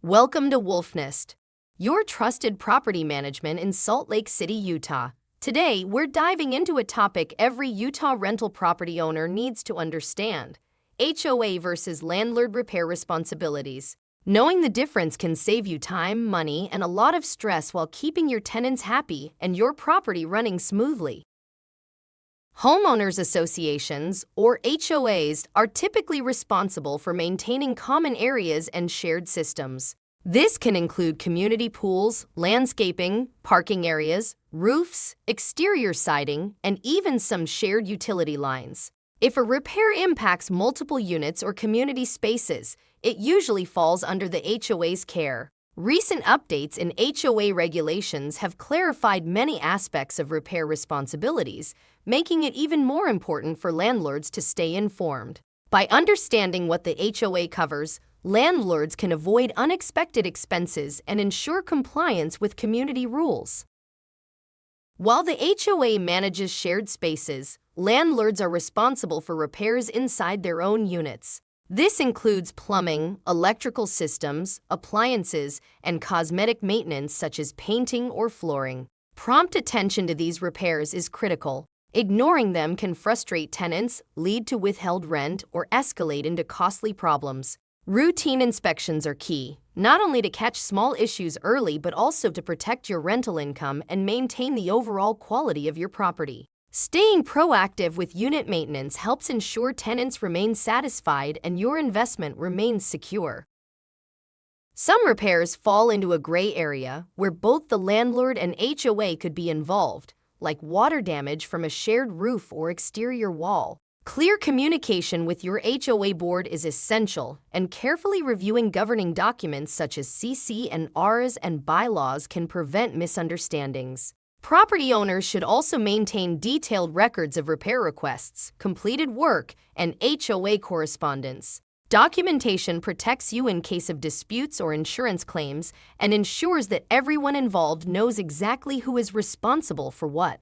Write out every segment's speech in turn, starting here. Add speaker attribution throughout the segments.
Speaker 1: Welcome to Wolf Nest, your trusted property management in Salt Lake City, Utah. Today, we're diving into a topic every Utah rental property owner needs to understand: HOA versus landlord repair responsibilities. Knowing the difference can save you time, money, and a lot of stress while keeping your tenants happy and your property running smoothly. Homeowners associations, or HOAs, are typically responsible for maintaining common areas and shared systems. This can include community pools, landscaping, parking areas, roofs, exterior siding, and even some shared utility lines. If a repair impacts multiple units or community spaces, it usually falls under the HOA's care. Recent updates in HOA regulations have clarified many aspects of repair responsibilities, making it even more important for landlords to stay informed. By understanding what the HOA covers, landlords can avoid unexpected expenses and ensure compliance with community rules. While the HOA manages shared spaces, landlords are responsible for repairs inside their own units. This includes plumbing, electrical systems, appliances, and cosmetic maintenance such as painting or flooring. Prompt attention to these repairs is critical. Ignoring them can frustrate tenants, lead to withheld rent, or escalate into costly problems. Routine inspections are key, not only to catch small issues early but also to protect your rental income and maintain the overall quality of your property. Staying proactive with unit maintenance helps ensure tenants remain satisfied and your investment remains secure. Some repairs fall into a gray area where both the landlord and HOA could be involved, like water damage from a shared roof or exterior wall. Clear communication with your HOA board is essential, and carefully reviewing governing documents such as CC&Rs and bylaws can prevent misunderstandings. Property owners should also maintain detailed records of repair requests, completed work, and HOA correspondence. Documentation protects you in case of disputes or insurance claims and ensures that everyone involved knows exactly who is responsible for what.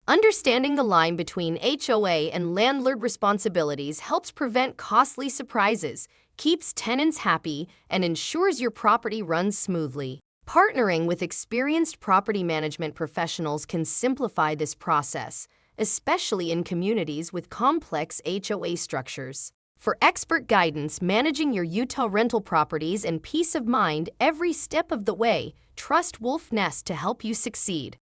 Speaker 1: Understanding the line between HOA and landlord responsibilities helps prevent costly surprises, keeps tenants happy, and ensures your property runs smoothly. Partnering with experienced property management professionals can simplify this process, especially in communities with complex HOA structures. For expert guidance managing your Utah rental properties and peace of mind every step of the way, trust Wolf Nest to help you succeed.